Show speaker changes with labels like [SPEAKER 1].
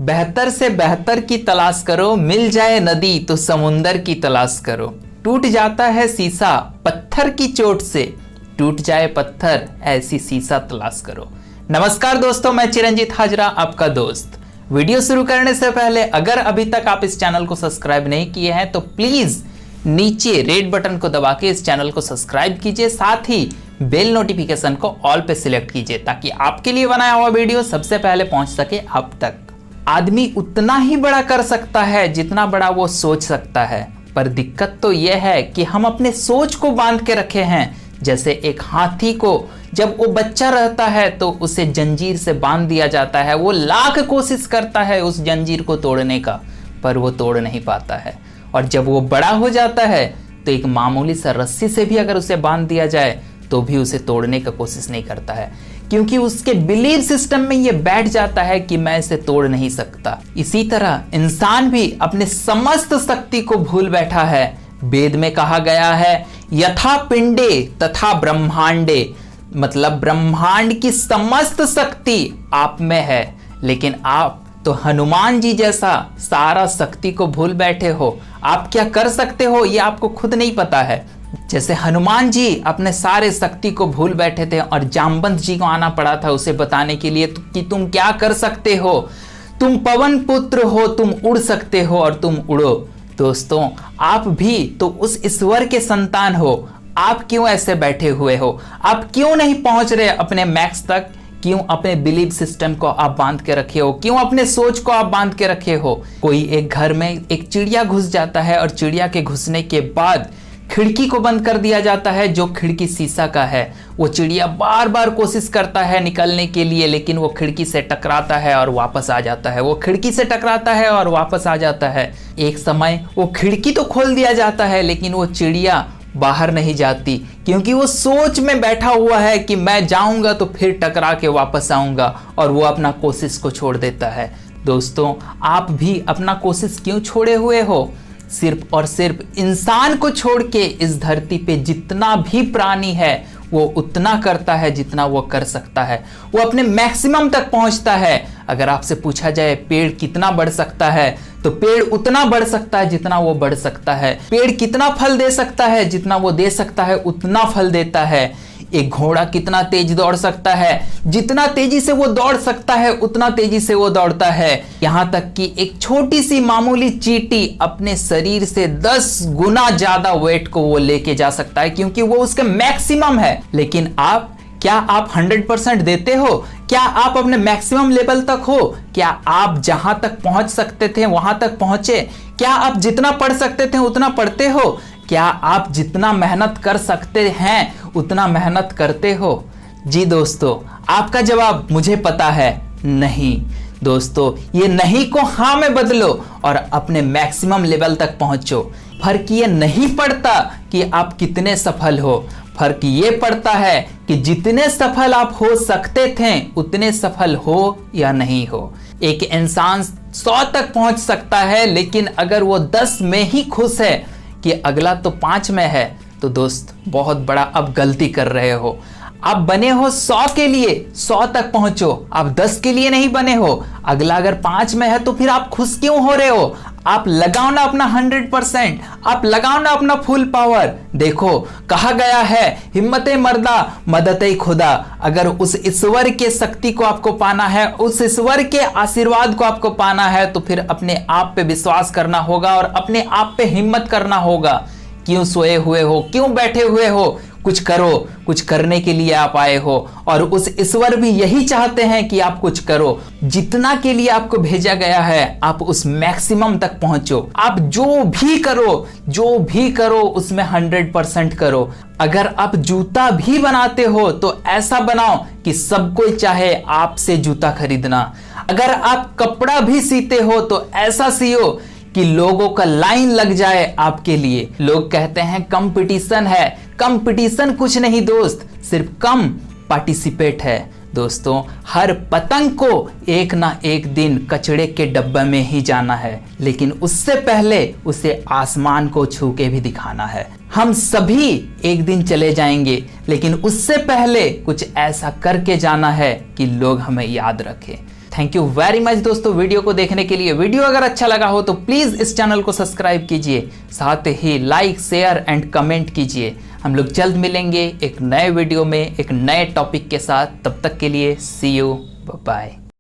[SPEAKER 1] बेहतर से बेहतर की तलाश करो, मिल जाए नदी तो समुंदर की तलाश करो। टूट जाता है शीशा पत्थर की चोट से, टूट जाए पत्थर ऐसी शीशा तलाश करो। नमस्कार दोस्तों, मैं चिरंजीत हाजरा आपका दोस्त। वीडियो शुरू करने से पहले अगर अभी तक आप इस चैनल को सब्सक्राइब नहीं किए हैं तो प्लीज नीचे रेड बटन को दबा के इस चैनल को सब्सक्राइब कीजिए, साथ ही बेल नोटिफिकेशन को ऑल पे सिलेक्ट कीजिए ताकि आपके लिए बनाया हुआ वीडियो सबसे पहले पहुंच सके आप तक। आदमी उतना ही बड़ा कर सकता है जितना बड़ा वो सोच सकता है, पर दिक्कत तो यह है कि हम अपने सोच को बांध के रखे हैं। जैसे एक हाथी को जब वो बच्चा रहता है तो उसे जंजीर से बांध दिया जाता है, वो लाख कोशिश करता है उस जंजीर को तोड़ने का, पर वो तोड़ नहीं पाता है। और जब वो बड़ा हो जाता है तो एक मामूली सा रस्सी से भी अगर उसे बांध दिया जाए तो भी उसे तोड़ने का कोशिश नहीं करता है, क्योंकि उसके बिलीव सिस्टम में ये बैठ जाता है कि मैं इसे तोड़ नहीं सकता। इसी तरह इंसान भी अपने समस्त शक्ति को भूल बैठा है। वेद में कहा गया है यथा पिंडे तथा ब्रह्मांडे, मतलब ब्रह्मांड की समस्त शक्ति आप में है, लेकिन आप तो हनुमान जी जैसा सारा शक्ति को भूल बैठे हो। आप क्या कर सकते हो ये आपको खुद नहीं पता है। जैसे हनुमान जी अपने सारे शक्ति को भूल बैठे थे और जामवंत जी को आना पड़ा था उसे बताने के लिए कि तुम क्या कर सकते हो, तुम पवन पुत्र हो, तुम उड़ सकते हो और तुम उड़ो। दोस्तों, आप भी तो उस ईश्वर के संतान हो, आप क्यों ऐसे बैठे हुए हो? आप क्यों नहीं पहुंच रहे अपने मैक्स तक? क्यों अपने बिलीव सिस्टम को आप बांध के रखे हो? क्यों अपने सोच को आप बांध के रखे हो? कोई एक घर में एक चिड़िया घुस जाता है और चिड़िया के घुसने के बाद खिड़की को बंद कर दिया जाता है, जो खिड़की शीशा का है। वो चिड़िया बार बार कोशिश करता है निकलने के लिए, लेकिन वो खिड़की से टकराता है और वापस आ जाता है। वो खिड़की से टकराता है और वापस आ जाता है। एक समय वो खिड़की तो खोल दिया जाता है, लेकिन वो चिड़िया बाहर नहीं जाती, क्योंकि वो सोच में बैठा हुआ है कि मैं जाऊंगा तो फिर टकरा के वापस आऊंगा, और वो अपना कोशिश को छोड़ देता है। दोस्तों, आप भी अपना कोशिश क्यों छोड़े हुए हो? सिर्फ और सिर्फ इंसान को छोड़ के इस धरती पे जितना भी प्राणी है वो उतना करता है जितना वो कर सकता है, वो अपने मैक्सिमम तक पहुंचता है। अगर आपसे पूछा जाए पेड़ कितना बढ़ सकता है, तो पेड़ उतना बढ़ सकता है जितना वो बढ़ सकता है। पेड़ कितना फल दे सकता है, जितना वो दे सकता है उतना फल देता है। एक घोड़ा कितना तेज दौड़ सकता है, जितना तेजी से वो दौड़ सकता है उतना तेजी से वो दौड़ता है। यहाँ तक कि एक छोटी सी मामूली चींटी अपने शरीर से 10 गुना ज्यादा वेट को वो लेके जा सकता है, क्योंकि वो उसके मैक्सिमम है। लेकिन क्या आप 100% देते हो? क्या आप अपने मैक्सिमम लेवल तक हो? क्या आप जहां तक पहुंच सकते थे वहां तक पहुंचे? क्या आप जितना पढ़ सकते थे उतना पढ़ते हो? क्या आप जितना मेहनत कर सकते हैं उतना मेहनत करते हो? जी दोस्तों, आपका जवाब मुझे पता है, नहीं। दोस्तों, ये नहीं को हाँ में बदलो और अपने मैक्सिमम लेवल तक पहुंचो। फर्क ये नहीं पड़ता कि आप कितने सफल हो, फर्क ये पड़ता है कि जितने सफल आप हो सकते थे उतने सफल हो या नहीं हो। एक इंसान 100 तक पहुंच सकता है, लेकिन अगर वो 10 में ही खुश है कि अगला तो 5 में है, तो दोस्त बहुत बड़ा अब गलती कर रहे हो। आप बने हो 100 के लिए, 100 तक पहुंचो। आप 10 के लिए नहीं बने हो। अगला अगर 5 में है तो फिर आप खुश क्यों हो रहे हो? आप लगाओ ना अपना 100%, आप लगाओ ना अपना फुल पावर। देखो, कहा गया है हिम्मते मर्दा मदते खुदा। अगर उस ईश्वर के शक्ति को आपको पाना है, उस ईश्वर के आशीर्वाद को आपको पाना है, तो फिर अपने आप पे विश्वास करना होगा और अपने आप पे हिम्मत करना होगा। क्यों सोए हुए हो? क्यों बैठे हुए हो? कुछ करो। कुछ करने के लिए आप आए हो, और उस ईश्वर भी यही चाहते हैं कि आप कुछ करो। जितना के लिए आपको भेजा गया है आप उस मैक्सिमम तक पहुंचो। आप जो भी करो उसमें 100% करो। अगर आप जूता भी बनाते हो तो ऐसा बनाओ कि सब कोई चाहे आपसे जूता खरीदना। अगर आप कपड़ा भी सीते हो तो ऐसा सियो कि लोगों का लाइन लग जाए आपके लिए। लोग कहते हैं कंपटीशन है, कंपटीशन कुछ नहीं दोस्त, सिर्फ कम पार्टिसिपेट है। दोस्तों, हर पतंग को एक ना एक दिन कचड़े के डब्बे में ही जाना है, लेकिन उससे पहले उसे आसमान को छू के भी दिखाना है। हम सभी एक दिन चले जाएंगे, लेकिन उससे पहले कुछ ऐसा करके जाना है कि लोग हमें याद रखें। थैंक यू वेरी मच दोस्तों वीडियो को देखने के लिए। वीडियो अगर अच्छा लगा हो तो प्लीज़ इस चैनल को सब्सक्राइब कीजिए, साथ ही लाइक शेयर एंड कमेंट कीजिए। हम लोग जल्द मिलेंगे एक नए वीडियो में एक नए टॉपिक के साथ। तब तक के लिए सी यू, बाय।